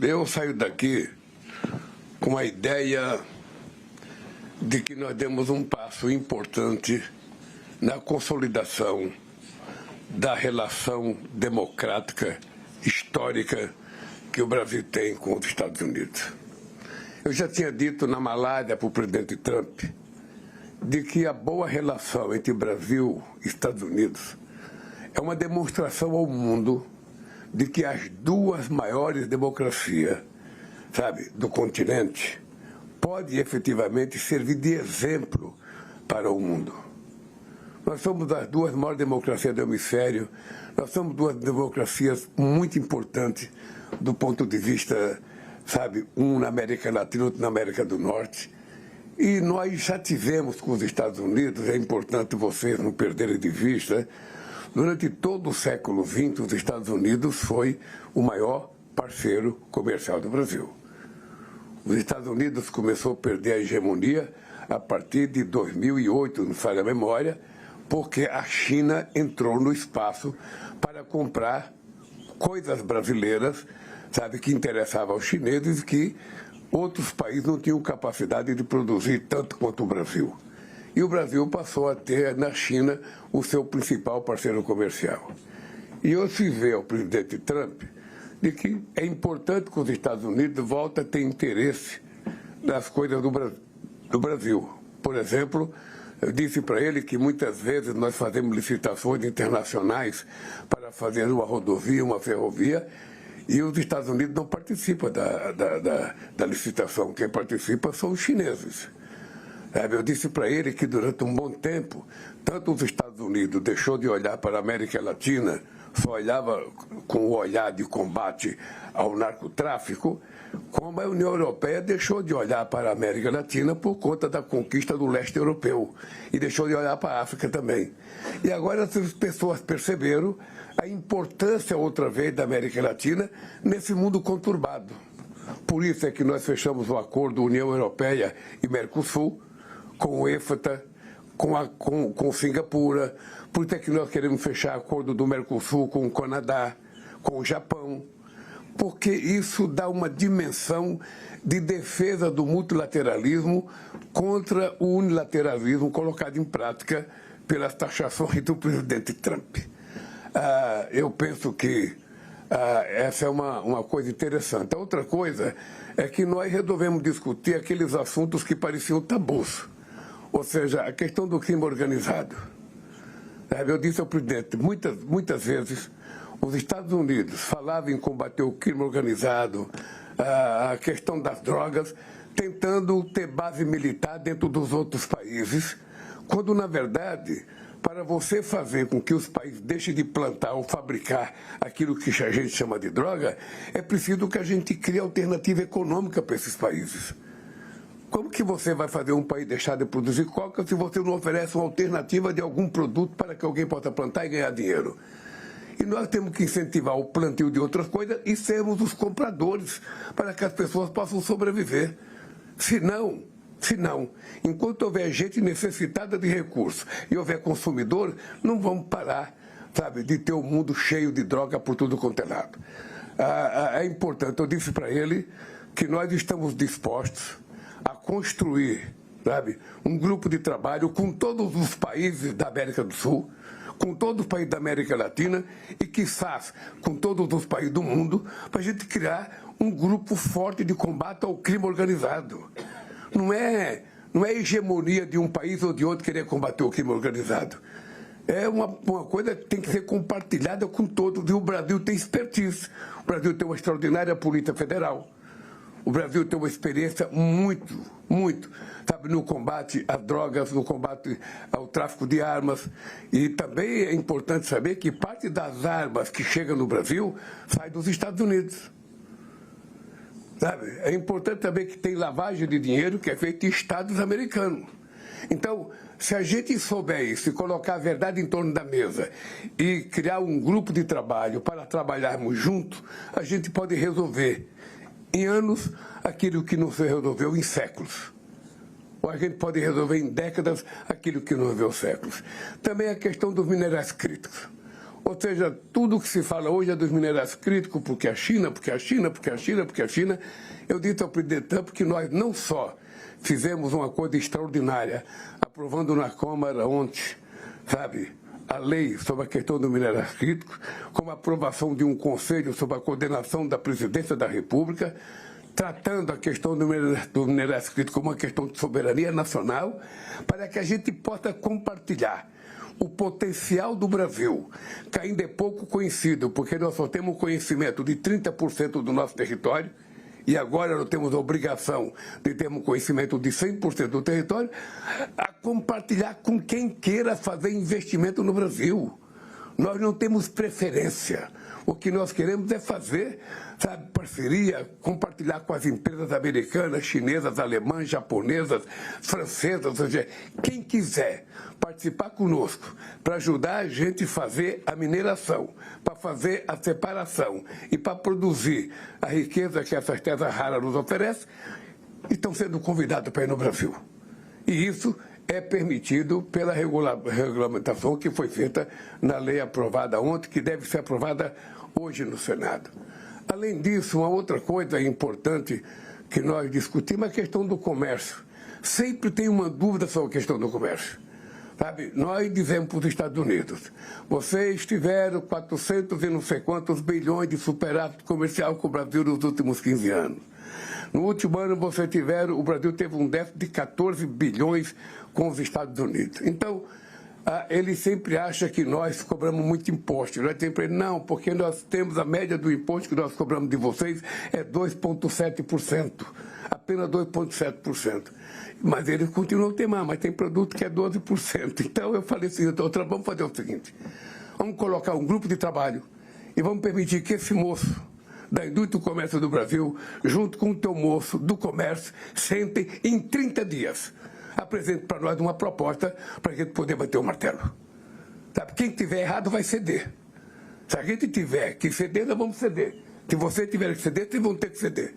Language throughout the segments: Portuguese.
Eu saio daqui com a ideia de que nós demos um passo importante na consolidação da relação democrática, histórica, que o Brasil tem com os Estados Unidos. Eu já tinha dito na Malásia para o presidente Trump de que a boa relação entre Brasil e Estados Unidos é uma demonstração ao mundo de que as duas maiores democracias, do continente, podem efetivamente servir de exemplo para o mundo. Nós somos as duas maiores democracias do hemisfério, nós somos duas democracias muito importantes do ponto de vista, um na América Latina, outro na América do Norte. E nós já tivemos com os Estados Unidos, é importante vocês não perderem de vista, durante todo o século XX, os Estados Unidos foi o maior parceiro comercial do Brasil. Os Estados Unidos começou a perder a hegemonia a partir de 2008, não falha a memória, porque a China entrou no espaço para comprar coisas brasileiras, que interessavam aos chineses, que outros países não tinham capacidade de produzir tanto quanto o Brasil. E o Brasil passou a ter na China o seu principal parceiro comercial. E hoje se vê ao presidente Trump de que é importante que os Estados Unidos voltem a ter interesse nas coisas do Brasil. Por exemplo, eu disse para ele que muitas vezes nós fazemos licitações internacionais para fazer uma rodovia, uma ferrovia, e os Estados Unidos não participam da licitação. Quem participa são os chineses. Eu disse para ele que durante um bom tempo, tanto os Estados Unidos deixou de olhar para a América Latina, só olhava com o olhar de combate ao narcotráfico, como a União Europeia deixou de olhar para a América Latina por conta da conquista do leste europeu e deixou de olhar para a África também. E agora essas pessoas perceberam a importância outra vez da América Latina nesse mundo conturbado. Por isso é que nós fechamos o acordo União Europeia e Mercosul, com o EFTA, com Singapura, por isso é que nós queremos fechar acordo do Mercosul com o Canadá, com o Japão, porque isso dá uma dimensão de defesa do multilateralismo contra o unilateralismo colocado em prática pelas taxações do presidente Trump. Eu penso que essa é uma coisa interessante. A outra coisa é que nós resolvemos discutir aqueles assuntos que pareciam tabus. Ou seja, a questão do crime organizado. Eu disse ao presidente, muitas vezes, os Estados Unidos falavam em combater o crime organizado, a questão das drogas, tentando ter base militar dentro dos outros países, quando, na verdade, para você fazer com que os países deixem de plantar ou fabricar aquilo que a gente chama de droga, é preciso que a gente crie alternativa econômica para esses países. Como que você vai fazer um país deixar de produzir coca se você não oferece uma alternativa de algum produto para que alguém possa plantar e ganhar dinheiro? E nós temos que incentivar o plantio de outras coisas e sermos os compradores para que as pessoas possam sobreviver. Se não, enquanto houver gente necessitada de recursos e houver consumidor, não vamos parar, de ter um mundo cheio de droga por tudo quanto é lado. É importante, eu disse para ele que nós estamos dispostos a construir, um grupo de trabalho com todos os países da América do Sul, com todos os países da América Latina e, quizás, com todos os países do mundo, para a gente criar um grupo forte de combate ao crime organizado. Não é hegemonia de um país ou de outro querer combater o crime organizado. É uma coisa que tem que ser compartilhada com todos. E o Brasil tem expertise. O Brasil tem uma extraordinária Polícia Federal. O Brasil tem uma experiência muito, no combate às drogas, no combate ao tráfico de armas. E também é importante saber que parte das armas que chegam no Brasil sai dos Estados Unidos. É importante saber que tem lavagem de dinheiro que é feita em estados americanos. Então, se a gente souber isso e colocar a verdade em torno da mesa e criar um grupo de trabalho para trabalharmos juntos, a gente pode resolver em anos aquilo que não se resolveu em séculos. Ou a gente pode resolver em décadas aquilo que não resolveu séculos. Também a questão dos minerais críticos. Ou seja, tudo que se fala hoje é dos minerais críticos, porque a China, porque a China, porque a China, porque a China. Eu disse ao presidente Trump que nós não só fizemos uma coisa extraordinária, aprovando na Câmara ontem, sabe, a lei sobre a questão dos minerais críticos, como a aprovação de um conselho sobre a coordenação da presidência da República, tratando a questão dos minerais críticos como uma questão de soberania nacional, para que a gente possa compartilhar o potencial do Brasil, que ainda é pouco conhecido, porque nós só temos conhecimento de 30% do nosso território, e agora nós temos a obrigação de termos conhecimento de 100% do território, a compartilhar com quem queira fazer investimento no Brasil. Nós não temos preferência. O que nós queremos é fazer, sabe, parceria, compartilhar com as empresas americanas, chinesas, alemãs, japonesas, francesas, ou seja, quem quiser participar conosco para ajudar a gente a fazer a mineração, para fazer a separação e para produzir a riqueza que essas terras raras nos oferecem, estão sendo convidados para ir no Brasil. E isso é permitido pela regulamentação que foi feita na lei aprovada ontem, que deve ser aprovada hoje no Senado. Além disso, uma outra coisa importante que nós discutimos é a questão do comércio. Sempre tem uma dúvida sobre a questão do comércio. Sabe, nós dizemos para os Estados Unidos, vocês tiveram 400 e não sei quantos bilhões de superávit comercial com o Brasil nos últimos 15 anos. No último ano, o Brasil teve um déficit de 14 bilhões com os Estados Unidos. Então, ele sempre acha que nós cobramos muito imposto. Nós temos para ele, não, porque nós temos a média do imposto que nós cobramos de vocês é 2,7%. Apenas 2,7%. Mas eles continuam a temar, mas tem produto que é 12%. Então, eu falei assim, doutora, vamos fazer o seguinte, vamos colocar um grupo de trabalho e vamos permitir que esse moço da indústria do comércio do Brasil, junto com o teu moço do comércio, sentem em 30 dias. Apresente para nós uma proposta para a gente poder bater o martelo. Sabe? Quem tiver errado vai ceder. Se a gente tiver que ceder, nós vamos ceder. Se você tiver que ceder, vocês vão ter que ceder.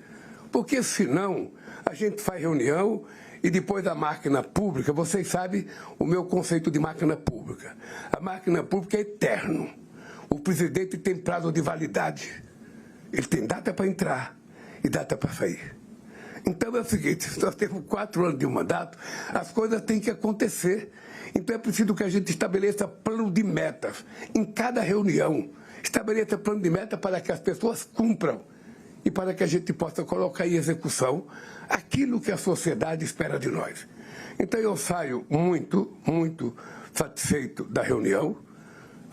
Porque senão a gente faz reunião e depois da máquina pública, vocês sabem o meu conceito de máquina pública. A máquina pública é eterno. O presidente tem prazo de validade. Ele tem data para entrar e data para sair. Então é o seguinte, nós temos 4 anos de mandato, as coisas têm que acontecer. Então é preciso que a gente estabeleça plano de metas em cada reunião. Estabeleça plano de meta para que as pessoas cumpram e para que a gente possa colocar em execução aquilo que a sociedade espera de nós. Então eu saio muito, muito satisfeito da reunião.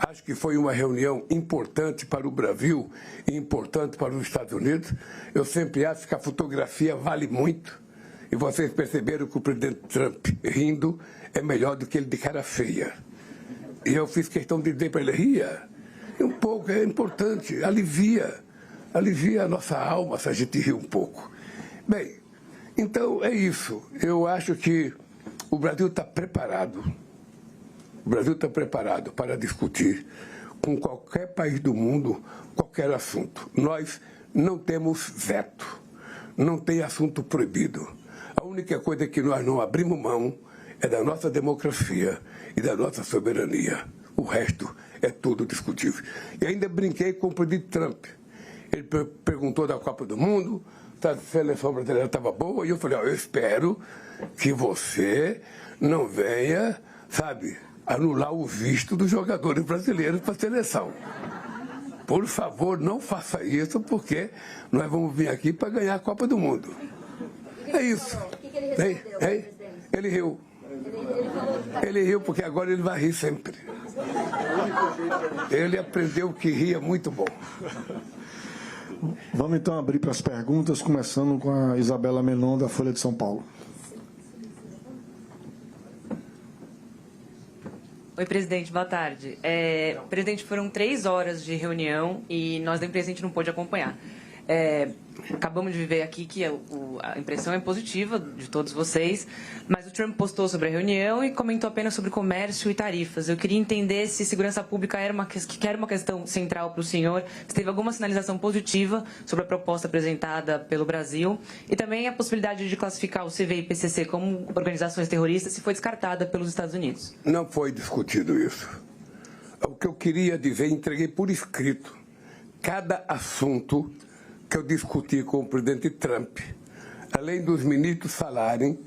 Acho que foi uma reunião importante para o Brasil e importante para os Estados Unidos. Eu sempre acho que a fotografia vale muito. E vocês perceberam que o presidente Trump rindo é melhor do que ele de cara feia. E eu fiz questão de dizer para ele, ria. E um pouco, é importante, alivia a nossa alma se a gente rir um pouco. Bem, então é isso. Eu acho que o Brasil está preparado. O Brasil está preparado para discutir com qualquer país do mundo qualquer assunto. Nós não temos veto, não tem assunto proibido. A única coisa que nós não abrimos mão é da nossa democracia e da nossa soberania. O resto é tudo discutível. E ainda brinquei com o presidente Trump. Ele perguntou da Copa do Mundo, se a seleção brasileira estava boa, e eu falei, eu espero que você não venha, sabe, anular o visto dos jogadores brasileiros para a seleção. Por favor, não faça isso, porque nós vamos vir aqui para ganhar a Copa do Mundo. É isso. Ele riu. Ele riu porque agora ele vai rir sempre. Ele aprendeu que rir é muito bom. Vamos então abrir para as perguntas, começando com a Isabela Menon, da Folha de São Paulo. Oi, presidente, boa tarde. Presidente, foram 3 horas de reunião e nós da imprensa a gente não pôde acompanhar. Acabamos de viver aqui que a impressão é positiva de todos vocês, mas o Trump postou sobre a reunião e comentou apenas sobre comércio e tarifas. Eu queria entender se segurança pública era uma questão central para o senhor, se teve alguma sinalização positiva sobre a proposta apresentada pelo Brasil e também a possibilidade de classificar o CV e PCC como organizações terroristas se foi descartada pelos Estados Unidos. Não foi discutido isso. o que eu queria dizer, entreguei por escrito cada assunto que eu discuti com o presidente Trump. Além dos ministros falarem,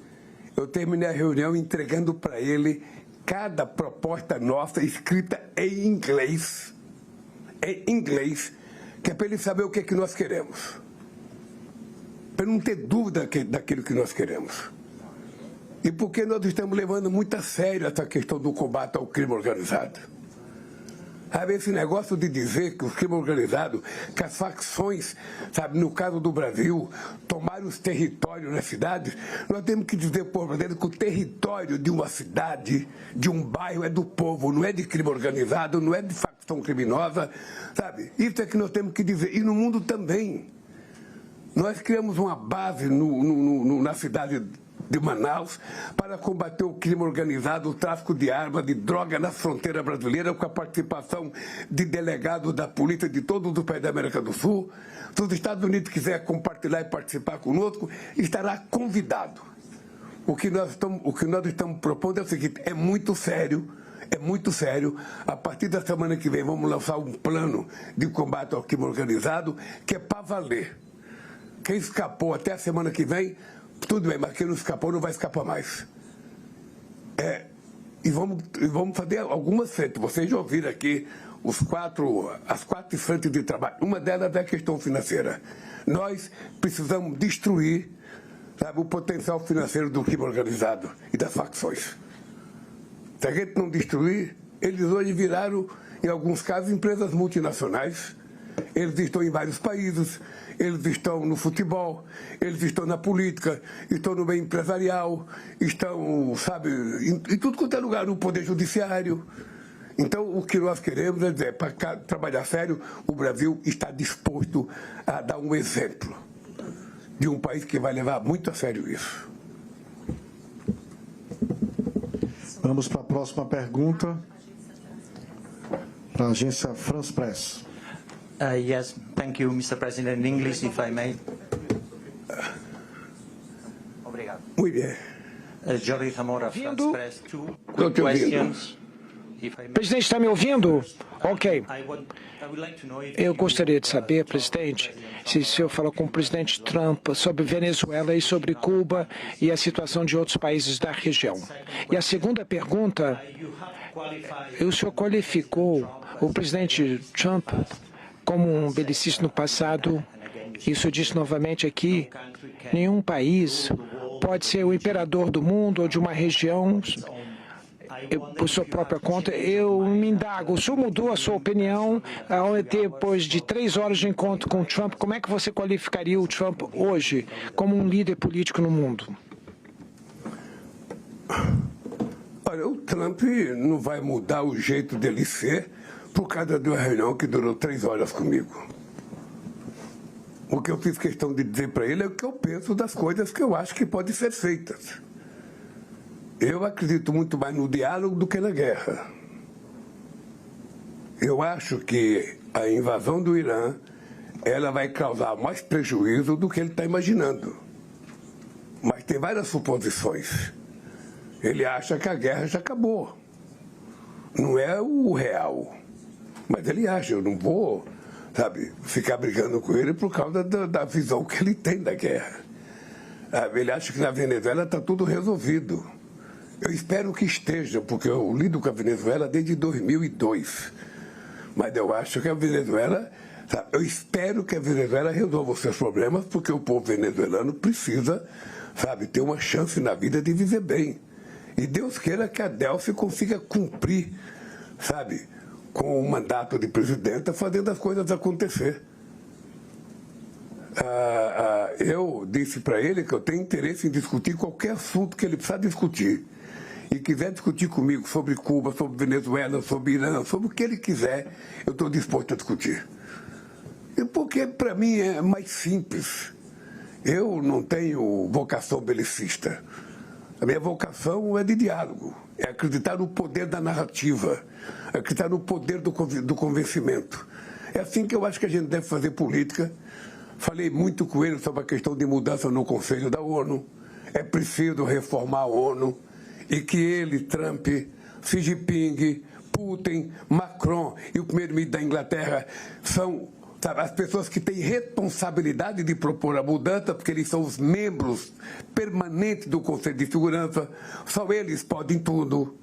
eu terminei a reunião entregando para ele cada proposta nossa escrita em inglês, que é para ele saber o que é que nós queremos, para não ter dúvida daquilo que nós queremos. E porque nós estamos levando muito a sério essa questão do combate ao crime organizado. Sabe, esse negócio de dizer que o crime organizado, que as facções, sabe, no caso do Brasil, tomaram os territórios nas cidades, nós temos que dizer para o brasileiro que o território de uma cidade, de um bairro, é do povo, não é de crime organizado, não é de facção criminosa, sabe? Isso é que nós temos que dizer. E no mundo também. Nós criamos uma base na cidade de Manaus para combater o crime organizado, o tráfico de armas, de droga na fronteira brasileira, com a participação de delegados da polícia de todos os países da América do Sul. Se os Estados Unidos quiser compartilhar e participar conosco, estará convidado. O que nós estamos propondo é o seguinte: é muito sério. A partir da semana que vem vamos lançar um plano de combate ao crime organizado que é para valer. Quem escapou até a semana que vem, tudo bem, mas quem não escapou não vai escapar mais. E vamos fazer algumas frentes. Vocês já ouviram aqui as quatro frentes de trabalho. Uma delas é a questão financeira. Nós precisamos destruir, sabe, o potencial financeiro do crime organizado e das facções. Se a gente não destruir, eles hoje viraram, em alguns casos, empresas multinacionais. Eles estão em vários países, eles estão no futebol, eles estão na política, estão no meio empresarial, estão, sabe, em tudo quanto é lugar, no poder judiciário. Então, o que nós queremos é dizer, para trabalhar sério, o Brasil está disposto a dar um exemplo de um país que vai levar muito a sério isso. Vamos para a próxima pergunta, para a agência France Press. Yes, thank you, Mr. President. In English, if I may. Obrigado. Muito bem. Jorge Zamora, France Press. Two Estou te questions, if I may. Presidente, está me ouvindo? Ok. Eu gostaria de saber, presidente, se o senhor falou com o presidente Trump sobre Venezuela e sobre Cuba e a situação de outros países da região. E a segunda pergunta, o senhor qualificou o presidente Trump como um belicista no passado. Isso disse novamente aqui, nenhum país pode ser o imperador do mundo ou de uma região por sua própria conta. Eu me indago, o senhor mudou a sua opinião depois de 3 horas de encontro com o Trump. Como é que você qualificaria o Trump hoje como um líder político no mundo? Olha, o Trump não vai mudar o jeito dele ser por causa de uma reunião que durou 3 horas comigo. O que eu fiz questão de dizer para ele é o que eu penso das coisas que eu acho que podem ser feitas. Eu acredito muito mais no diálogo do que na guerra. Eu acho que a invasão do Irã, ela vai causar mais prejuízo do que ele está imaginando. Mas tem várias suposições. Ele acha que a guerra já acabou. Não é o real. Mas ele acha, eu não vou, sabe, ficar brigando com ele por causa da visão que ele tem da guerra. Ele acha que na Venezuela está tudo resolvido. Eu espero que esteja, porque eu lido com a Venezuela desde 2002. Mas eu acho que a Venezuela, sabe, eu espero que a Venezuela resolva os seus problemas, porque o povo venezuelano precisa, sabe, ter uma chance na vida de viver bem. E Deus queira que a Delcy consiga cumprir, sabe, com o mandato de presidenta, fazendo as coisas acontecer. Eu disse para ele que eu tenho interesse em discutir qualquer assunto que ele precisar discutir. E quiser discutir comigo sobre Cuba, sobre Venezuela, sobre Irã, sobre o que ele quiser, eu estou disposto a discutir. E porque para mim é mais simples. Eu não tenho vocação belicista. A minha vocação é de diálogo, é acreditar no poder da narrativa, acreditar no poder do convencimento. É assim que eu acho que a gente deve fazer política. Falei muito com ele sobre a questão de mudança no Conselho da ONU. É preciso reformar a ONU e que ele, Trump, Xi Jinping, Putin, Macron e o primeiro-ministro da Inglaterra são, sabe, as pessoas que têm responsabilidade de propor a mudança, porque eles são os membros permanentes do Conselho de Segurança. Só eles podem tudo.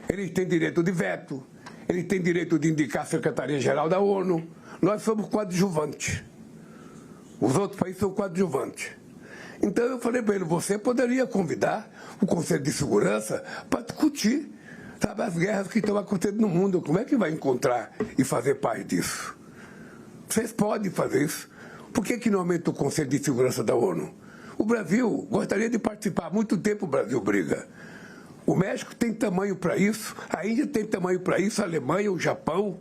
Eles têm direito de veto. Eles têm direito de indicar a Secretaria-Geral da ONU. Nós somos coadjuvantes. Os outros países são coadjuvantes. Então eu falei para ele, você poderia convidar o Conselho de Segurança para discutir, sabe, as guerras que estão acontecendo no mundo. Como é que vai encontrar e fazer parte disso? Vocês podem fazer isso. Por que não aumenta o Conselho de Segurança da ONU? O Brasil gostaria de participar. Há muito tempo o Brasil briga. O México tem tamanho para isso, a Índia tem tamanho para isso, a Alemanha, o Japão,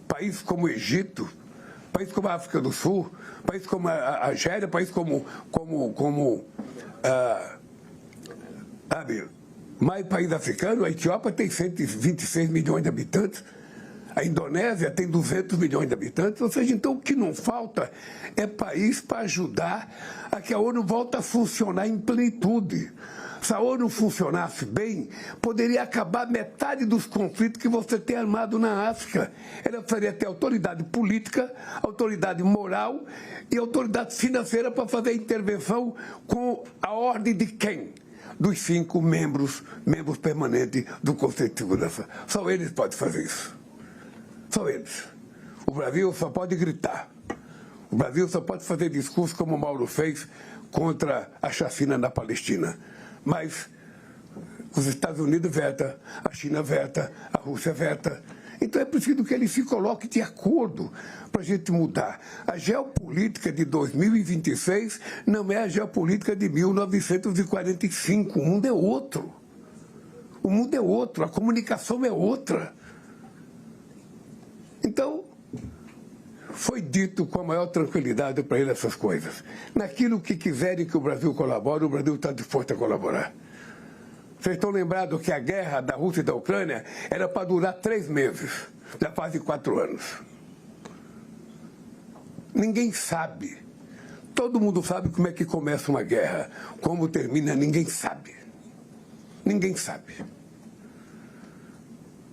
países como o Egito, países como a África do Sul, países como a Argélia, países como mais país africano, a Etiópia tem 126 milhões de habitantes, a Indonésia tem 200 milhões de habitantes, ou seja, então o que não falta é país para ajudar a que a ONU volte a funcionar em plenitude. Se a ONU funcionasse bem, poderia acabar metade dos conflitos que você tem armado na África. Ela precisaria ter autoridade política, autoridade moral e autoridade financeira para fazer a intervenção com a ordem de quem? Dos 5 membros permanentes do Conselho de Segurança. Só eles podem fazer isso. Só eles. O Brasil só pode gritar. O Brasil só pode fazer discurso como o Mauro fez contra a chacina na Palestina. Mas os Estados Unidos vetam, a China veta, a Rússia veta. Então é preciso que ele se coloque de acordo para a gente mudar. A geopolítica de 2026 não é a geopolítica de 1945. O mundo é outro. O mundo é outro, a comunicação é outra. Então, foi dito com a maior tranquilidade para ele essas coisas. Naquilo que quiserem que o Brasil colabore, o Brasil está disposto a colaborar. Vocês estão lembrados que a guerra da Rússia e da Ucrânia era para durar 3 meses, já fazem 4 anos. Ninguém sabe. Todo mundo sabe como é que começa uma guerra. Como termina, ninguém sabe. Ninguém sabe.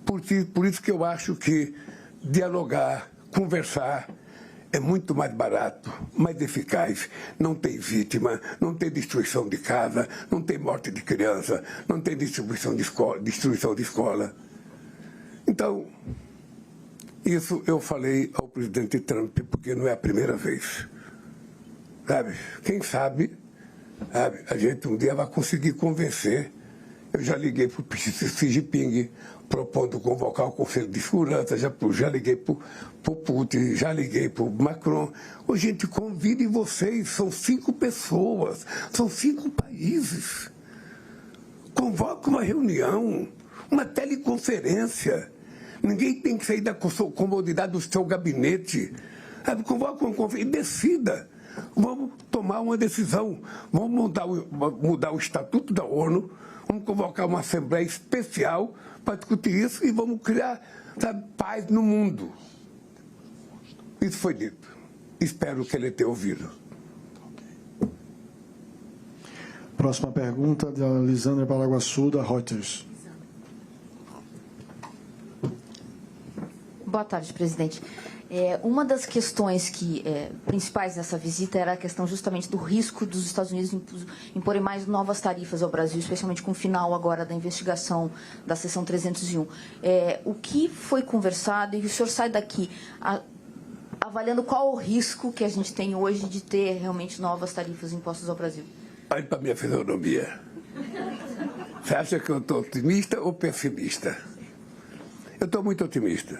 Por isso que eu acho que dialogar, conversar é muito mais barato, mais eficaz. Não tem vítima, não tem destruição de casa, não tem morte de criança, não tem destruição de escola. Então, isso eu falei ao presidente Trump, porque não é a primeira vez. Sabe? Quem sabe, a gente um dia vai conseguir convencer. Eu já liguei para o Xi Jinping, propondo convocar o Conselho de Segurança, já liguei para o Putin, já liguei para o Macron. Ô, gente, convidem vocês, são 5 pessoas, são 5 países. Convoque uma reunião, uma teleconferência. Ninguém tem que sair da comodidade do seu gabinete. Convoque uma conferência e decida. Vamos tomar uma decisão, vamos mudar o Estatuto da ONU, vamos convocar uma Assembleia Especial para discutir isso e vamos criar, sabe, paz no mundo. Isso foi dito. Espero que ele tenha ouvido. Próxima pergunta da Lisandra Paraguaçu, da Reuters. Boa tarde, presidente. Uma das questões principais dessa visita era a questão justamente do risco dos Estados Unidos imporem mais novas tarifas ao Brasil, especialmente com o final agora da investigação da seção 301. O que foi conversado e o senhor sai daqui avaliando qual o risco que a gente tem hoje de ter realmente novas tarifas impostas ao Brasil? Olhe para a minha fisionomia. Você acha que eu estou otimista ou pessimista? Eu estou muito otimista.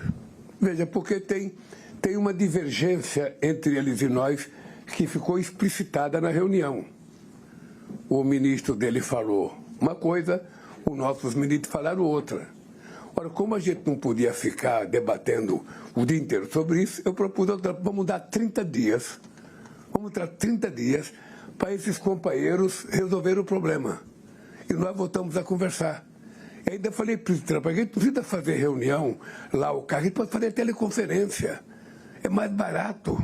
Veja, porque tem uma divergência entre eles e nós que ficou explicitada na reunião. O ministro dele falou uma coisa, os nossos ministros falaram outra. Ora, como a gente não podia ficar debatendo o dia inteiro sobre isso, eu propus, vamos dar 30 dias. Vamos dar 30 dias para esses companheiros resolverem o problema. E nós voltamos a conversar. E ainda falei para o Trump, a gente precisa fazer reunião lá, a gente pode fazer teleconferência. É mais barato.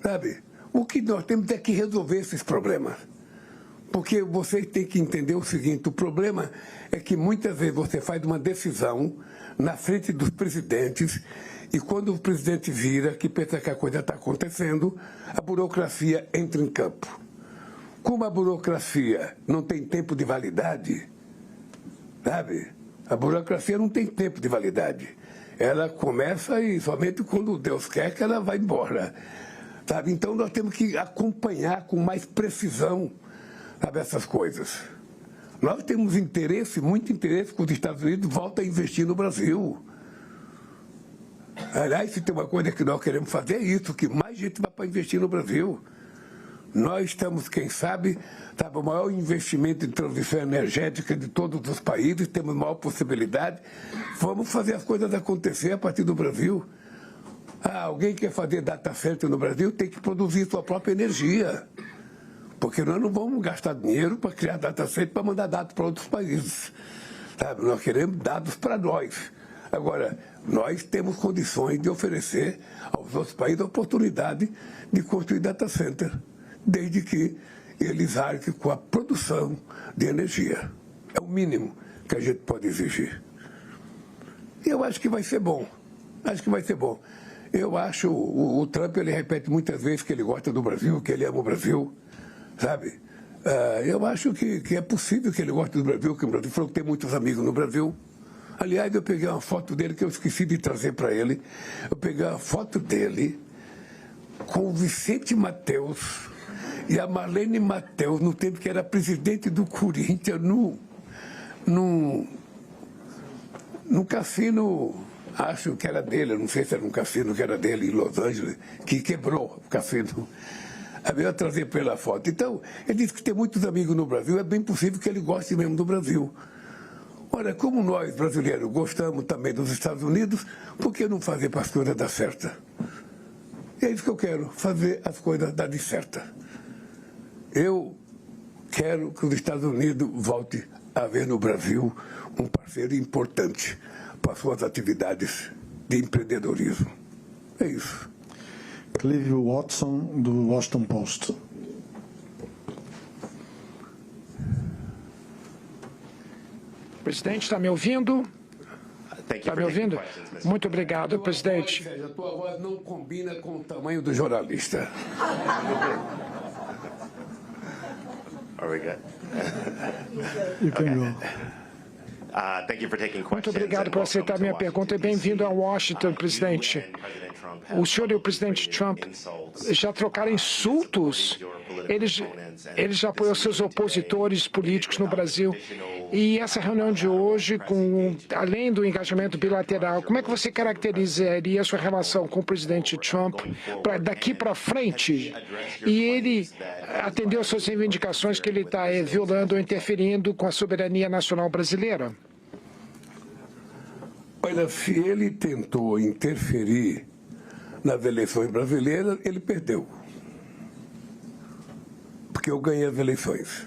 Sabe? O que nós temos é que resolver esses problemas. Porque você tem que entender o seguinte, o problema é que muitas vezes você faz uma decisão na frente dos presidentes e quando o presidente vira, que pensa que a coisa está acontecendo, a burocracia entra em campo. Como a burocracia não tem tempo de validade, sabe? A burocracia não tem tempo de validade. Ela começa e somente quando Deus quer que ela vai embora. Sabe? Então nós temos que acompanhar com mais precisão, sabe, essas coisas. Nós temos interesse, muito interesse, que os Estados Unidos voltem a investir no Brasil. Aliás, se tem uma coisa que nós queremos fazer é isso, que mais gente vai para investir no Brasil. Nós estamos, quem sabe, o maior investimento em transição energética de todos os países, temos maior possibilidade. Vamos fazer as coisas acontecer a partir do Brasil. Alguém quer fazer data center no Brasil, tem que produzir sua própria energia. Porque nós não vamos gastar dinheiro para criar data center para mandar dados para outros países. Sabe? Nós queremos dados para nós. Agora, nós temos condições de oferecer aos outros países a oportunidade de construir data center, desde que eles arquem com a produção de energia. É o mínimo que a gente pode exigir. E eu acho que vai ser bom. Acho que vai ser bom. Eu acho, o Trump, ele repete muitas vezes que ele gosta do Brasil, que ele ama o Brasil, sabe? Eu acho que é possível que ele goste do Brasil, que o Brasil falou que tem muitos amigos no Brasil. Aliás, eu peguei uma foto dele que eu esqueci de trazer para ele. Eu peguei uma foto dele com o Vicente Mateus e a Marlene Mateus, no tempo que era presidente do Corinthians, num cassino, acho que era dele, não sei se era um cassino que era dele em Los Angeles, que quebrou o cassino. Aí eu trazer pela foto. Então, ele disse que tem muitos amigos no Brasil, é bem possível que ele goste mesmo do Brasil. Olha, como nós, brasileiros, gostamos também dos Estados Unidos, por que não fazer para as coisas dar certo? E é isso que eu quero, fazer as coisas darem certo. Eu quero que os Estados Unidos voltem a ver no Brasil um parceiro importante para suas atividades de empreendedorismo. É isso. Clive Watson, do Washington Post. Presidente, está me ouvindo? Está me ouvindo? Muito obrigado, presidente. A tua voz não combina com o tamanho do jornalista. Are we good? You can go. Muito obrigado por aceitar minha pergunta e bem-vindo a Washington, presidente. O senhor e o presidente Trump já trocaram insultos. Eles já apoiam seus opositores políticos no Brasil. E essa reunião de hoje, além do engajamento bilateral, como é que você caracterizaria a sua relação com o presidente Trump daqui para frente? E ele atendeu às suas reivindicações que ele está violando ou interferindo com a soberania nacional brasileira? Olha, se ele tentou interferir nas eleições brasileiras, ele perdeu. Porque eu ganhei as eleições.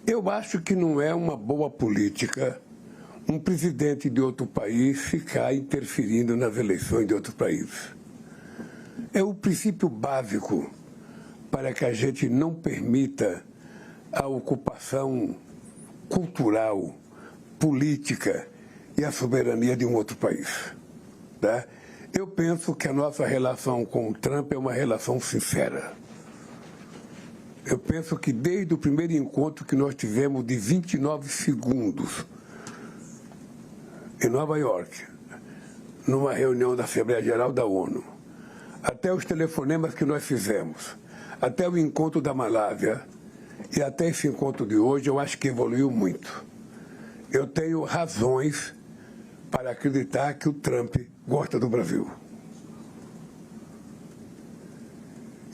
Eu acho que não é uma boa política um presidente de outro país ficar interferindo nas eleições de outros países. É o princípio básico para que a gente não permita a ocupação cultural, política e a soberania de um outro país. Tá? Eu penso que a nossa relação com o Trump é uma relação sincera. Eu penso que desde o primeiro encontro que nós tivemos de 29 segundos em Nova York, numa reunião da Assembleia Geral da ONU, até os telefonemas que nós fizemos, até o encontro da Malásia e até esse encontro de hoje, eu acho que evoluiu muito. Eu tenho razões para acreditar que o Trump gosta do Brasil.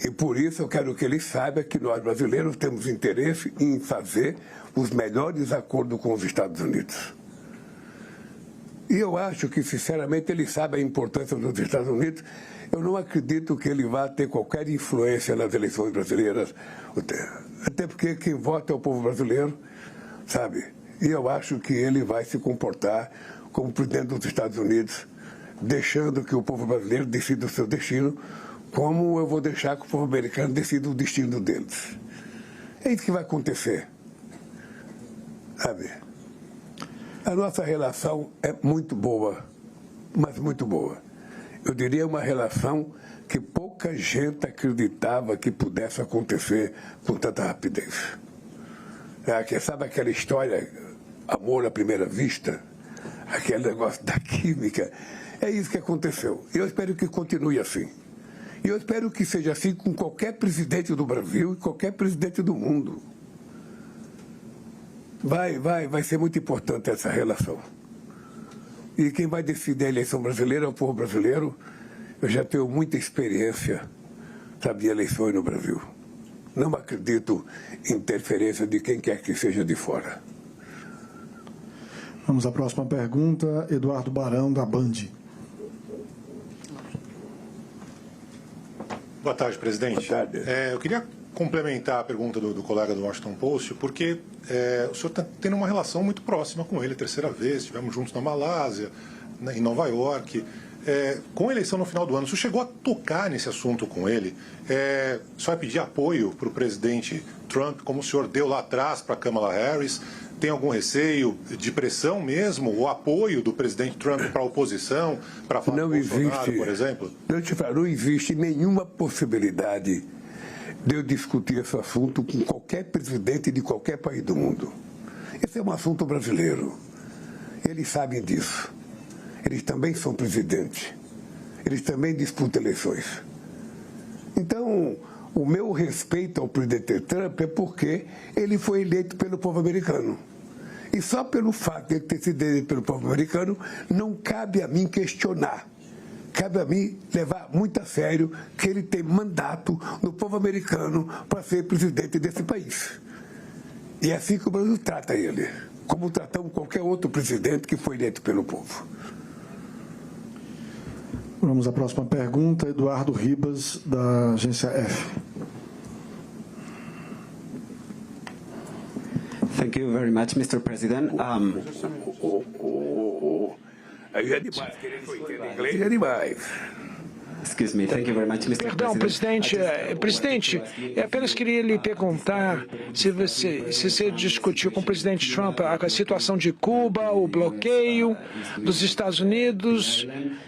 E por isso eu quero que ele saiba que nós brasileiros temos interesse em fazer os melhores acordos com os Estados Unidos. E eu acho que, sinceramente, ele sabe a importância dos Estados Unidos. Eu não acredito que ele vá ter qualquer influência nas eleições brasileiras, até porque quem vota é o povo brasileiro, sabe? E eu acho que ele vai se comportar como presidente dos Estados Unidos, deixando que o povo brasileiro decida o seu destino, como eu vou deixar que o povo americano decida o destino deles. É isso que vai acontecer. Sabe? A nossa relação é muito boa, mas muito boa. Eu diria uma relação que pouca gente acreditava que pudesse acontecer com tanta rapidez. Sabe aquela história, amor à primeira vista? Aquele negócio da química. É isso que aconteceu. E eu espero que continue assim. E eu espero que seja assim com qualquer presidente do Brasil e qualquer presidente do mundo. Vai ser muito importante essa relação. E quem vai decidir a eleição brasileira é o povo brasileiro. Eu já tenho muita experiência, sabe, de eleições no Brasil. Não acredito em interferência de quem quer que seja de fora. Vamos à próxima pergunta. Eduardo Barão, da Band. Boa tarde, presidente. Boa tarde. Eu queria complementar a pergunta do colega do Washington Post, porque o senhor está tendo uma relação muito próxima com ele, a terceira vez, estivemos juntos na Malásia, em Nova York. Com a eleição no final do ano, o senhor chegou a tocar nesse assunto com ele? O senhor vai pedir apoio para o presidente Trump, como o senhor deu lá atrás para a Kamala Harris? Tem algum receio de pressão mesmo, o apoio do presidente Trump para a oposição, para falar com o Bolsonaro, por exemplo? Não existe nenhuma possibilidade de eu discutir esse assunto com qualquer presidente de qualquer país do mundo. Esse é um assunto brasileiro. Eles sabem disso. Eles também são presidentes. Eles também disputam eleições. Então, o meu respeito ao presidente Trump é porque ele foi eleito pelo povo americano. E só pelo fato de ele ter sido eleito pelo povo americano, não cabe a mim questionar. Cabe a mim levar muito a sério que ele tem mandato no povo americano para ser presidente desse país. E é assim que o Brasil trata ele, como tratamos qualquer outro presidente que foi eleito pelo povo. Vamos à próxima pergunta. Eduardo Ribas, da agência F. Thank you very much, Mr. President. Aí é demais, querer que eu entenda inglês é demais. Excuse me. Thank you very much, Mr. Perdão, presidente. Presidente, eu apenas queria lhe perguntar se você discutiu com o presidente Trump a situação de Cuba, o bloqueio dos Estados Unidos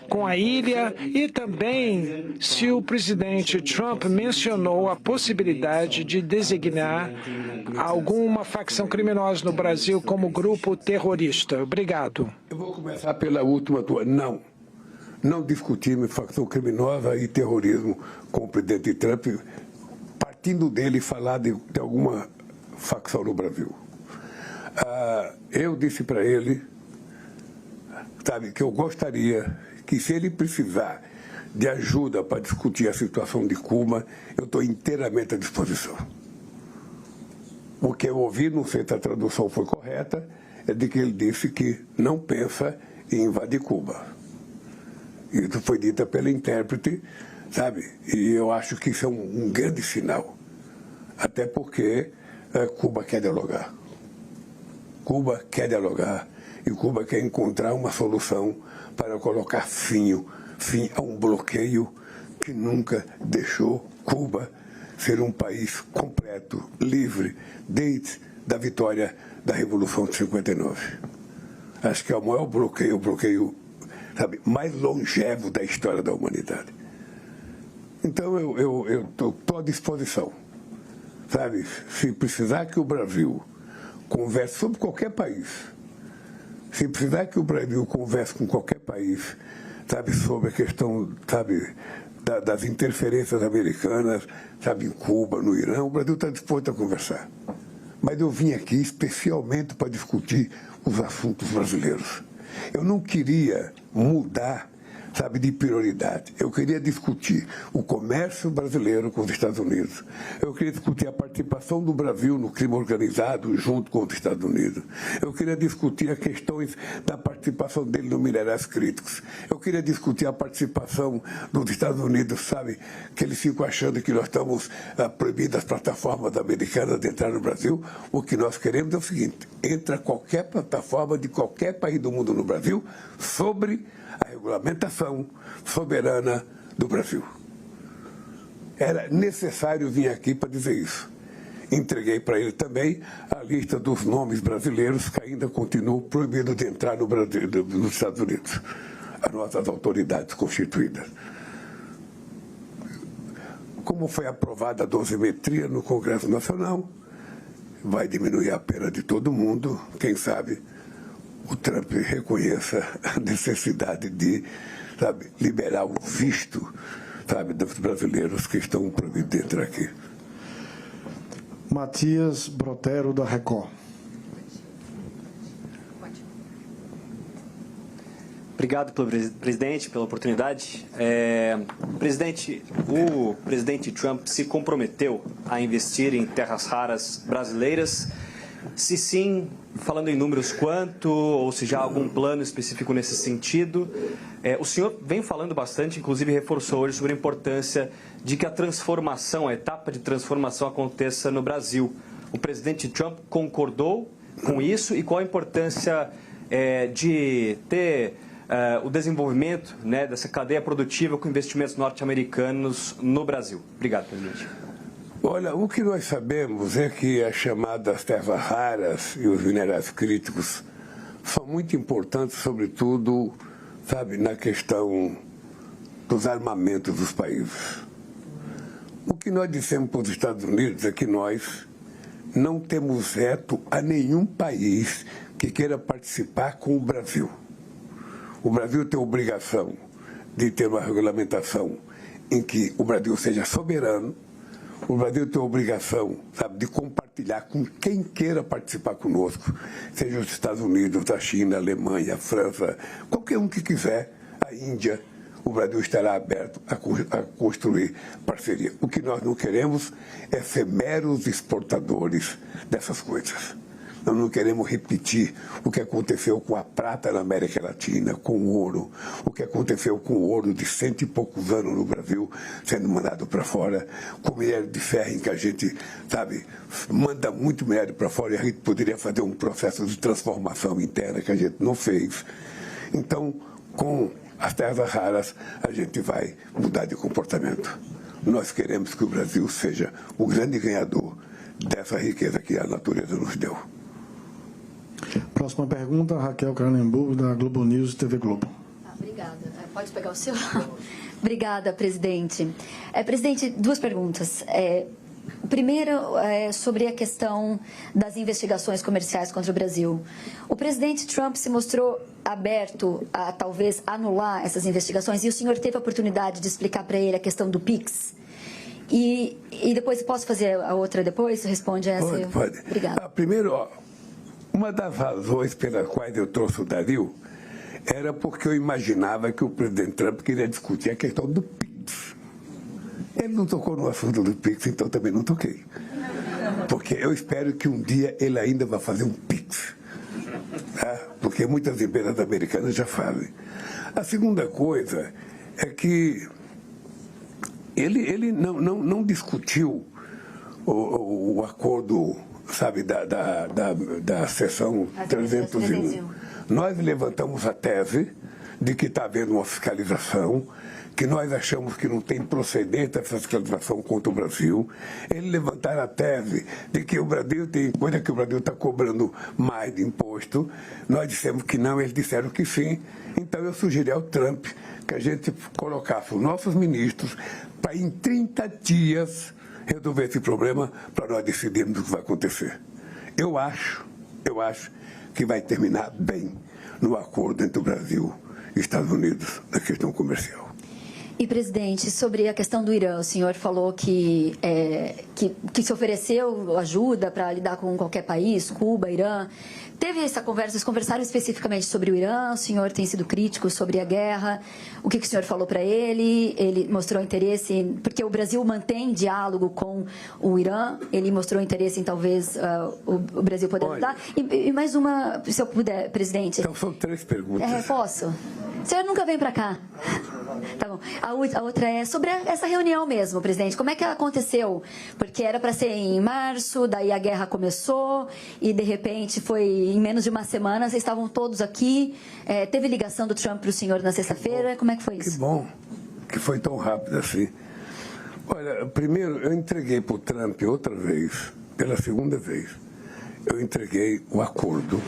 com a ilha e também se o presidente Trump mencionou a possibilidade de designar alguma facção criminosa no Brasil como grupo terrorista. Obrigado. Eu vou começar pela última tua. Não discutimos facção criminosa e terrorismo com o presidente Trump, partindo dele falar de alguma facção no Brasil. Eu disse para ele, sabe, que eu gostaria que, se ele precisar de ajuda para discutir a situação de Cuba, eu estou inteiramente à disposição. O que eu ouvi, não sei se a tradução foi correta, é de que ele disse que não pensa em invadir Cuba. Isso foi dito pela intérprete, sabe? E eu acho que isso é um grande sinal. Até porque Cuba quer dialogar. Cuba quer dialogar e Cuba quer encontrar uma solução para colocar fim a um bloqueio que nunca deixou Cuba ser um país completo, livre, desde a vitória da Revolução de 59. Acho que é o maior bloqueio, sabe, mais longevo da história da humanidade. Então eu estou à disposição, sabe, se precisar que o Brasil converse sobre qualquer país, se precisar que o Brasil converse com qualquer país, sabe, sobre a questão, sabe, das interferências americanas, sabe, em Cuba, no Irã, o Brasil está disposto a conversar. Mas eu vim aqui especialmente para discutir os assuntos brasileiros. Eu não queria mudar, sabe, de prioridade. Eu queria discutir o comércio brasileiro com os Estados Unidos. Eu queria discutir a participação do Brasil no crime organizado junto com os Estados Unidos. Eu queria discutir as questões da participação dele no minerais críticos. Eu queria discutir a participação dos Estados Unidos, sabe, que eles ficam achando que nós estamos proibindo as plataformas americanas de entrar no Brasil. O que nós queremos é o seguinte: entra qualquer plataforma de qualquer país do mundo no Brasil sobre a regulamentação soberana do Brasil. Era necessário vir aqui para dizer isso. entreguei para ele também a lista dos nomes brasileiros que ainda continuam proibidos de entrar no Brasil, nos Estados Unidos, as nossas autoridades constituídas. Como foi aprovada a dosimetria no Congresso Nacional, vai diminuir a pena de todo mundo. Quem sabe o Trump reconheça a necessidade de, sabe, liberar o visto, sabe, dos brasileiros que estão proibidos de entrar aqui. Matias Brotero, da Record. Obrigado, presidente, pela oportunidade. Presidente, o presidente Trump se comprometeu a investir em terras raras brasileiras. Se sim, falando em números, quanto, ou se já há algum plano específico nesse sentido. O senhor vem falando bastante, inclusive reforçou hoje, sobre a importância de que a transformação, a etapa de transformação aconteça no Brasil. O presidente Trump concordou com isso e qual a importância de ter o desenvolvimento, né, dessa cadeia produtiva com investimentos norte-americanos no Brasil? Obrigado, presidente. Olha, o que nós sabemos é que as chamadas terras raras e os minerais críticos são muito importantes, sobretudo, sabe, na questão dos armamentos dos países. O que nós dissemos para os Estados Unidos é que nós não temos veto a nenhum país que queira participar com o Brasil. O Brasil tem a obrigação de ter uma regulamentação em que o Brasil seja soberano. O Brasil tem a obrigação, sabe, de compartilhar com quem queira participar conosco, seja os Estados Unidos, a China, a Alemanha, a França, qualquer um que quiser, a Índia. O Brasil estará aberto a construir parceria. O que nós não queremos é ser meros exportadores dessas coisas. Nós não queremos repetir o que aconteceu com a prata na América Latina, com o ouro, o que aconteceu com o ouro de 100 e poucos anos no Brasil, sendo mandado para fora, com o minério de ferro, em que a gente, sabe, manda muito minério para fora e a gente poderia fazer um processo de transformação interna que a gente não fez. Então, com as terras raras, a gente vai mudar de comportamento. Nós queremos que o Brasil seja o grande ganhador dessa riqueza que a natureza nos deu. Próxima pergunta, Raquel Cranenburg, da Globo News e TV Globo. Obrigada. Pode pegar o seu? Obrigada, presidente. Presidente, duas perguntas. Primeiro, sobre a questão das investigações comerciais contra o Brasil. O presidente Trump se mostrou aberto a, talvez, anular essas investigações, e o senhor teve a oportunidade de explicar para ele a questão do PIX. E depois, posso fazer a outra depois? Responde essa. Pode. Obrigada. Primeiro, uma das razões pelas quais eu trouxe o Dario era porque eu imaginava que o presidente Trump queria discutir a questão do PIX. Ele não tocou no assunto do PIX, então também não toquei. Porque eu espero que um dia ele ainda vai fazer um PIX. Tá? Porque muitas empresas americanas já fazem. A segunda coisa é que ele não discutiu o acordo, sabe, da seção 301. Nós levantamos a tese de que está havendo uma fiscalização, que nós achamos que não tem procedente essa fiscalização contra o Brasil. Eles levantaram a tese de que o Brasil tem coisa que o Brasil está cobrando mais de imposto. Nós dissemos que não, eles disseram que sim. Então eu sugeri ao Trump que a gente colocasse os nossos ministros para, em 30 dias, resolver esse problema para nós decidirmos o que vai acontecer. Eu acho que vai terminar bem no acordo entre o Brasil e Estados Unidos na questão comercial. E, presidente, sobre a questão do Irã, o senhor falou que se ofereceu ajuda para lidar com qualquer país, Cuba, Irã. Teve essa conversa, vocês conversaram especificamente sobre o Irã, o senhor tem sido crítico sobre a guerra. O que o senhor falou para ele? Ele mostrou interesse, porque o Brasil mantém diálogo com o Irã, ele mostrou interesse em talvez o Brasil poder ajudar. E mais uma, se eu puder, presidente. Então são 3 perguntas. Posso? O senhor nunca vem para cá. Tá bom. A outra é sobre essa reunião mesmo, presidente. Como é que ela aconteceu? Porque era para ser em março, daí a guerra começou e, de repente, foi em menos de uma semana, vocês estavam todos aqui. Teve ligação do Trump para o senhor na sexta-feira? Como é que foi isso? Que bom que foi tão rápido assim. Olha, primeiro, eu entreguei para o Trump outra vez pela segunda vez, eu entreguei o acordo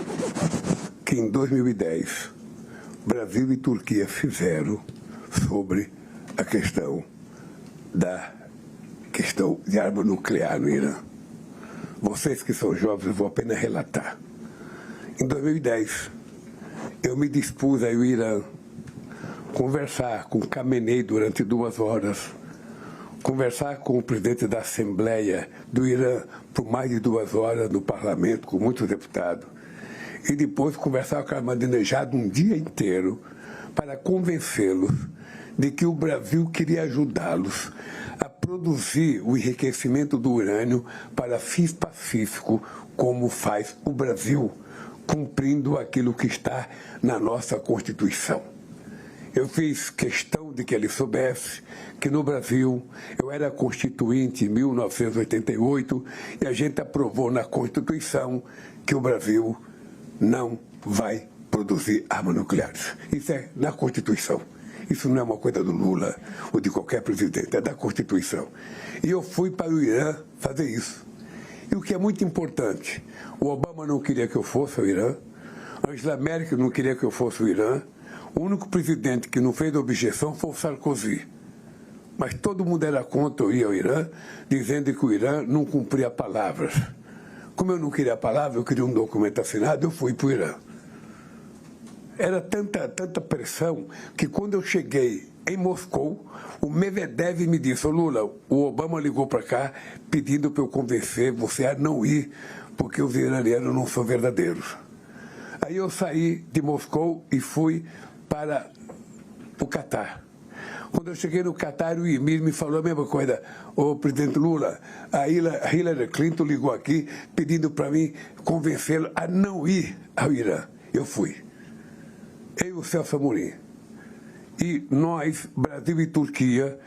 que em 2010 Brasil e Turquia fizeram sobre a questão de arma nuclear no Irã. Vocês que são jovens, eu vou apenas relatar. Em 2010, eu me dispus a ir ao Irã, conversar com Khamenei durante 2 horas, conversar com o presidente da Assembleia do Irã por mais de 2 horas no parlamento, com muitos deputados, e depois conversar com Ahmadinejad um dia inteiro para convencê-los de que o Brasil queria ajudá-los a produzir o enriquecimento do urânio para fins pacíficos, como faz o Brasil, cumprindo aquilo que está na nossa Constituição. Eu fiz questão de que ele soubesse que no Brasil eu era constituinte em 1988 e a gente aprovou na Constituição que o Brasil não vai produzir armas nucleares. Isso é na Constituição. Isso não é uma coisa do Lula ou de qualquer presidente, é da Constituição. E eu fui para o Irã fazer isso. E o que é muito importante, o Obama não queria que eu fosse ao Irã, a Angela Merkel não queria que eu fosse ao Irã, o único presidente que não fez objeção foi o Sarkozy. Mas todo mundo era contra eu ir ao Irã, dizendo que o Irã não cumpria palavras. Como eu não queria a palavra, eu queria um documento assinado, eu fui para o Irã. Era tanta pressão que quando eu cheguei em Moscou, o Medvedev me disse: Lula, o Obama ligou para cá pedindo para eu convencer você a não ir, porque os iranianos não são verdadeiros. Aí eu saí de Moscou e fui para o Catar. Quando eu cheguei no Catar, o Emir me falou a mesma coisa: ô presidente Lula, a Hillary Clinton ligou aqui pedindo para mim convencê-lo a não ir ao Irã. Eu fui. Eu e o Celso Amorim. E nós, Brasil e Turquia,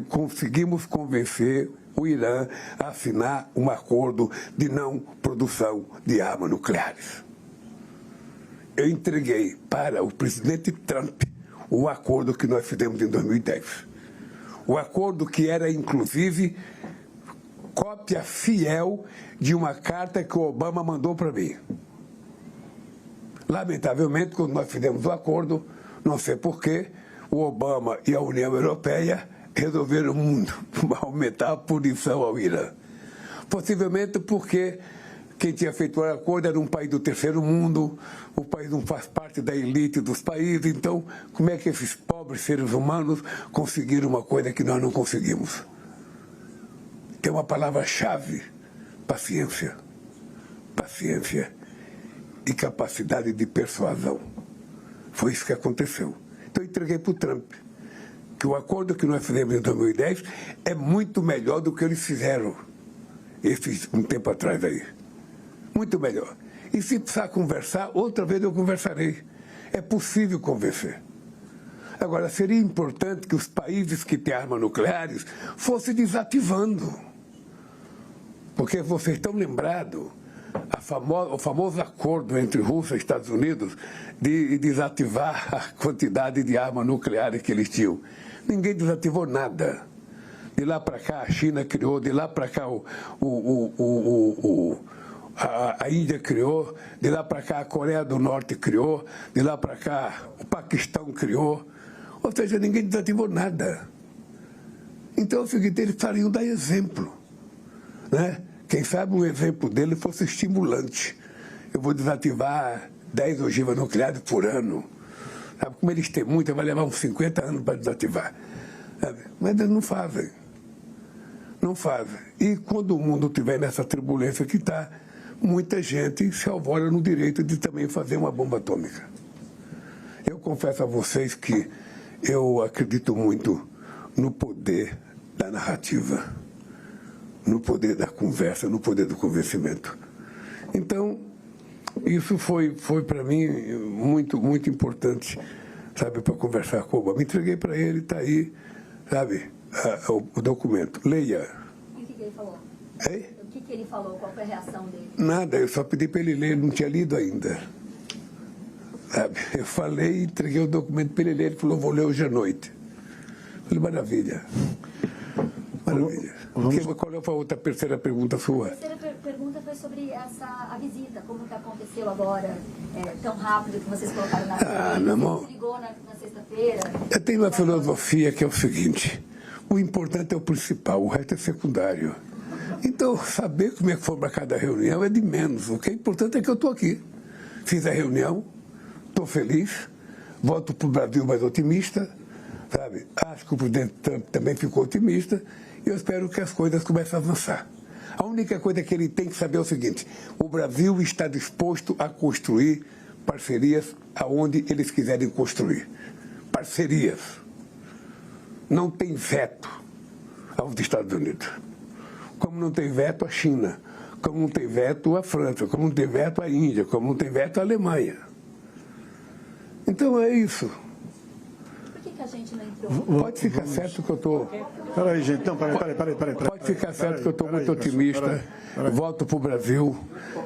conseguimos convencer o Irã a assinar um acordo de não produção de armas nucleares. Eu entreguei para o presidente Trump o acordo que nós fizemos em 2010. O acordo que era, inclusive, cópia fiel de uma carta que o Obama mandou para mim. Lamentavelmente, quando nós fizemos o acordo, não sei porquê, o Obama e a União Europeia resolveram aumentar a punição ao Irã. Possivelmente porque quem tinha feito o acordo era um país do terceiro mundo, o país não faz parte da elite dos países, então como é que esses pobres seres humanos conseguiram uma coisa que nós não conseguimos? Tem uma palavra-chave: paciência. Paciência e capacidade de persuasão. Foi isso que aconteceu. Então eu entreguei para o Trump que o acordo que nós fizemos em 2010 é muito melhor do que eles fizeram um tempo atrás aí. Muito melhor. E se precisar conversar, outra vez eu conversarei. É possível convencer. Agora, seria importante que os países que têm armas nucleares fossem desativando. Porque vocês estão lembrados o famoso acordo entre Rússia e Estados Unidos de desativar a quantidade de armas nucleares que eles tinham. Ninguém desativou nada. De lá para cá a China criou, de lá para cá a Índia criou, de lá para cá a Coreia do Norte criou, de lá para cá o Paquistão criou. Ou seja, ninguém desativou nada. Então é o seguinte, eles precisariam dar exemplo, né? Quem sabe um exemplo dele fosse estimulante. Eu vou desativar 10 ogivas nucleares por ano. Sabe, como eles têm muita, vai levar uns 50 anos para desativar. Sabe? Mas eles não fazem. Não fazem. E quando o mundo estiver nessa turbulência que está, muita gente se alvora no direito de também fazer uma bomba atômica. Eu confesso a vocês que eu acredito muito no poder da narrativa, no poder da conversa, no poder do convencimento. Então, isso foi para mim muito importante, sabe, para conversar com o Obama. Me entreguei para ele, está aí, sabe, o documento. Leia. E o que ele falou? Hein? O que ele falou? Qual foi a reação dele? Nada, eu só pedi para ele ler, ele não tinha lido ainda. Sabe? Eu falei, entreguei o documento para ele ler, ele falou: vou ler hoje à noite. Eu falei: maravilha. Maravilha. Qual é a outra terceira pergunta sua? A terceira pergunta foi sobre a visita, como que aconteceu agora, tão rápido que vocês colocaram na agenda. Meu irmão, Você ligou na sexta-feira? Eu tenho uma filosofia que é o seguinte: o importante é o principal, o resto é secundário. Então, saber como é que foi para cada reunião é de menos. O que é importante é que eu estou aqui. Fiz a reunião, estou feliz, volto para o Brasil mais otimista, sabe? Acho que o presidente Trump também ficou otimista e eu espero que as coisas comecem a avançar. A única coisa que ele tem que saber é o seguinte: o Brasil está disposto a construir parcerias aonde eles quiserem construir. Parcerias. Não tem veto aos Estados Unidos. Como não tem veto a China, como não tem veto a França, como não tem veto a Índia, como não tem veto a Alemanha. Então é isso. Por que a gente não entrou? Pode ficar certo que eu estou... Peraí, gente. Não, peraí. Pode ficar certo que eu estou muito otimista. Volto para o Brasil,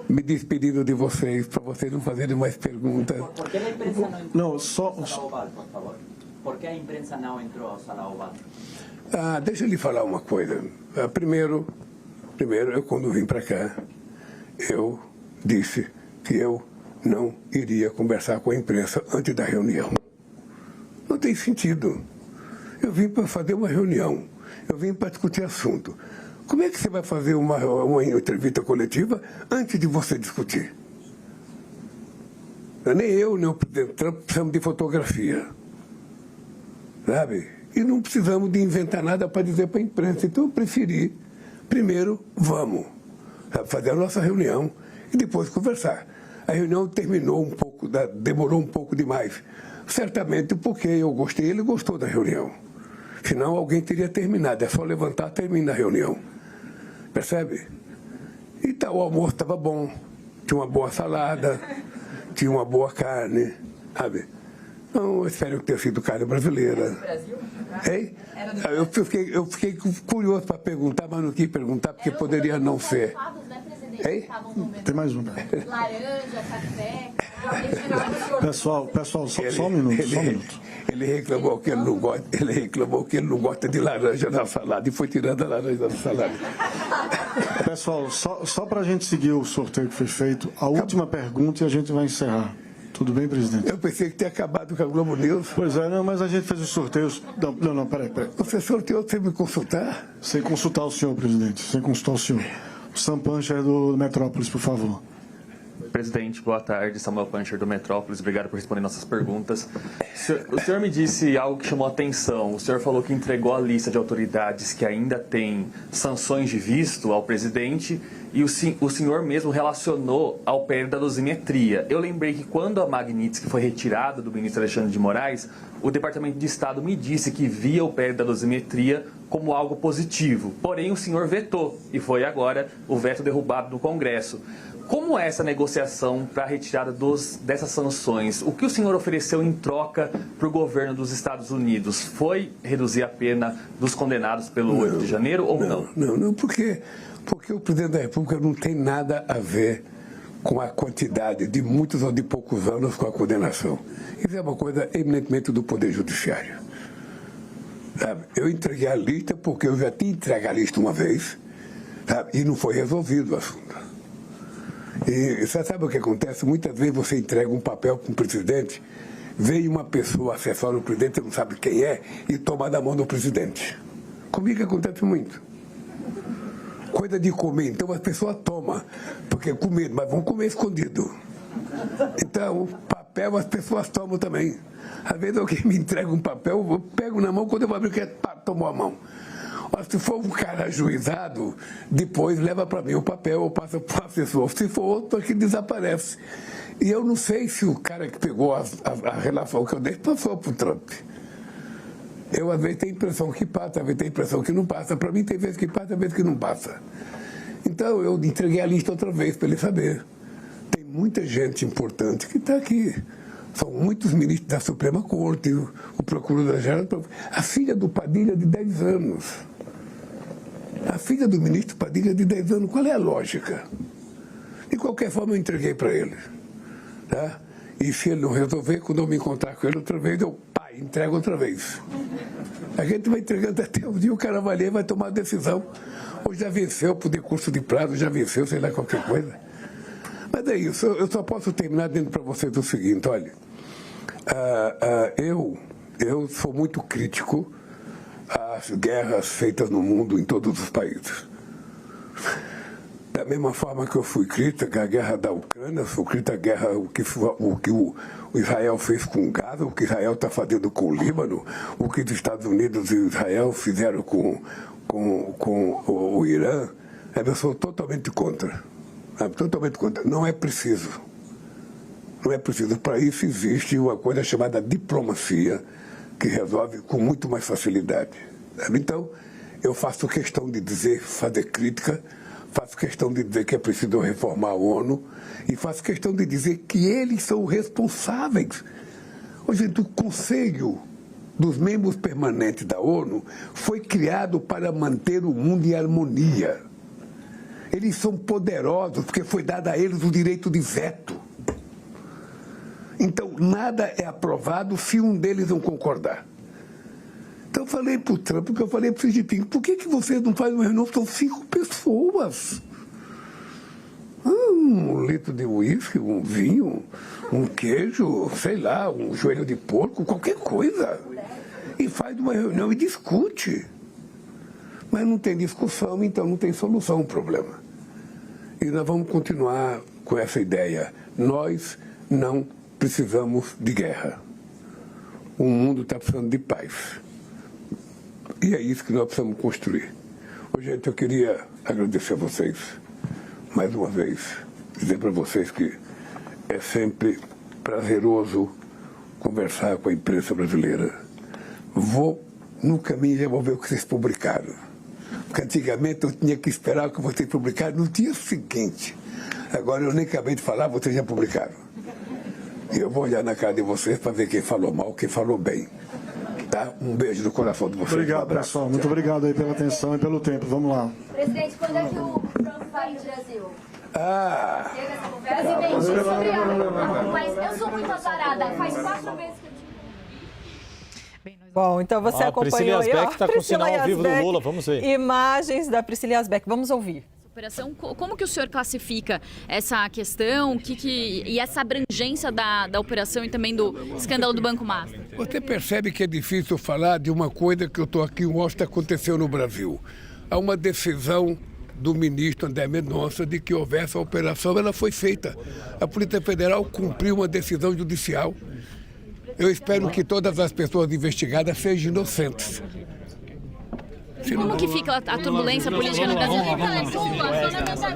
me despedindo de vocês, para vocês não fazerem mais perguntas. Por que a imprensa não entrou Não, ao Sala Oval, por favor? Por que a imprensa não entrou ao Sala Oval? Deixa eu lhe falar uma coisa. Primeiro, eu quando vim para cá, eu disse que eu não iria conversar com a imprensa antes da reunião. Não tem sentido. Eu vim para fazer uma reunião, eu vim para discutir assunto. Como é que você vai fazer uma entrevista coletiva antes de você discutir? Nem eu, nem o presidente Trump precisamos de fotografia. Sabe? E não precisamos de inventar nada para dizer para a imprensa. Então eu preferi, primeiro, vamos fazer a nossa reunião e depois conversar. A reunião terminou demorou um pouco demais. Certamente porque eu gostei e ele gostou da reunião. Senão alguém teria terminado. É só levantar, termina a reunião. Percebe? Então o almoço estava bom. Tinha uma boa salada, tinha uma boa carne, sabe? Então, eu espero que tenha sido carne brasileira. Hein? Eu fiquei curioso para perguntar, mas não quis perguntar porque poderia não ser. Hein? Tem mais um. Laranja, café. Pessoal, só um minuto. Ele reclamou que ele não gosta de laranja na salada e foi tirando a laranja da salada. Pessoal, só para a gente seguir o sorteio que foi feito, a última pergunta e a gente vai encerrar. Tudo bem, presidente? Eu pensei que tinha acabado com a Globo News. Pois é, não, mas a gente fez os sorteios. Não, peraí. Você sorteou sem me consultar? Sem consultar o senhor, presidente. Sem consultar o senhor. O Sam Puncher do Metrópolis, por favor. Presidente, boa tarde. Samuel Puncher do Metrópolis. Obrigado por responder nossas perguntas. O senhor me disse algo que chamou a atenção. O senhor falou que entregou a lista de autoridades que ainda têm sanções de visto ao presidente e o senhor mesmo relacionou ao PL da dosimetria. Eu lembrei que quando a Magnitsky foi retirada do ministro Alexandre de Moraes, o Departamento de Estado me disse que via o PL da dosimetria como algo positivo. Porém, o senhor vetou e foi agora o veto derrubado do Congresso. Como é essa negociação para a retirada dessas sanções? O que o senhor ofereceu em troca para o governo dos Estados Unidos? Foi reduzir a pena dos condenados pelo 8 de janeiro ou não? Não, porque o presidente da República não tem nada a ver com a quantidade de muitos ou de poucos anos com a condenação. Isso é uma coisa eminentemente do Poder Judiciário. Sabe? Eu entreguei a lista porque eu já tinha entregue a lista uma vez, sabe? E não foi resolvido o assunto. E você sabe o que acontece? Muitas vezes você entrega um papel para um presidente, vem uma pessoa acessar o presidente, você não sabe quem é, e toma da mão do presidente. Comigo acontece muito. Coisa de comer, então as pessoas tomam, porque com medo, mas vão comer escondido. Então, papel as pessoas tomam também. Às vezes alguém me entrega um papel, eu pego na mão, quando eu vou abrir, tomou a mão. Se for um cara ajuizado, depois leva para mim o papel, eu passo para o assessor. Se for outro, aqui desaparece. E eu não sei se o cara que pegou a relação que eu dei passou para o Trump. Eu, às vezes, tenho a impressão que passa, às vezes, tenho a impressão que não passa. Para mim, tem vezes que passa, às vezes que não passa. Então, eu entreguei a lista outra vez para ele saber. Tem muita gente importante que está aqui. São muitos ministros da Suprema Corte, o procurador-geral, a filha do Padilha de 10 anos. A filha do ministro Padilha de 10 anos, qual é a lógica? De qualquer forma, eu entreguei para ele. Tá? E se ele não resolver, quando eu me encontrar com ele outra vez, pai, entrega outra vez. A gente vai entregando até o dia, o cara vai ler e vai tomar a decisão. Ou já venceu por decurso de prazo, já venceu, sei lá, qualquer coisa. Mas é isso, eu só posso terminar dizendo para vocês o seguinte, olha, eu sou muito crítico às guerras feitas no mundo, em todos os países. Da mesma forma que eu fui crítico à guerra da Ucrânia, fui crítico à guerra, o que o Israel fez com Gaza, o que Israel está fazendo com o Líbano, o que os Estados Unidos e Israel fizeram com o Irã. Eu sou totalmente contra. Totalmente contra. Não é preciso. Não é preciso. Para isso existe uma coisa chamada diplomacia, que resolve com muito mais facilidade. Então, eu faço questão de dizer, fazer crítica, faço questão de dizer que é preciso reformar a ONU e faço questão de dizer que eles são responsáveis. Hoje, o Conselho dos Membros Permanentes da ONU foi criado para manter o mundo em harmonia. Eles são poderosos porque foi dado a eles o direito de veto. Então, nada é aprovado se um deles não concordar. Então, eu falei para o Trump, porque eu falei para o Xi Jinping, por que vocês não fazem uma reunião? São 5 pessoas. Um litro de uísque, um vinho, um queijo, sei lá, um joelho de porco, qualquer coisa. E faz uma reunião e discute. Mas não tem discussão, então não tem solução ao problema. E nós vamos continuar com essa ideia. Nós não precisamos de guerra. O mundo está precisando de paz. E é isso que nós precisamos construir. Gente, eu queria agradecer a vocês, mais uma vez, dizer para vocês que é sempre prazeroso conversar com a imprensa brasileira. Vou no caminho já vou ver o que vocês publicaram. Porque antigamente eu tinha que esperar o que vocês publicaram no dia seguinte. Agora eu nem acabei de falar, vocês já publicaram. E eu vou olhar na cara de vocês para ver quem falou mal, quem falou bem. Tá? Um beijo no coração de vocês. Obrigado, pessoal. Muito obrigado aí pela atenção e pelo tempo. Vamos lá. Presidente, quando é que o Trump vai no Brasil? Presidente, sobre mas eu sou muito azarada. Faz 4 meses que eu Bom, então você acompanhou aí, Priscila Asbeck está com o sinal ao vivo do Lula, vamos ver. Imagens da Priscila Asbeck, vamos ouvir. Operação, como que o senhor classifica essa questão e essa abrangência da operação e também do escândalo do Banco Master? Você percebe que é difícil falar de uma coisa que eu estou aqui em Washington aconteceu no Brasil. Há uma decisão do ministro André Mendonça de que houvesse a operação, ela foi feita. A Polícia Federal cumpriu uma decisão judicial. Eu espero que todas as pessoas investigadas sejam inocentes. Como que fica a turbulência política no Brasil?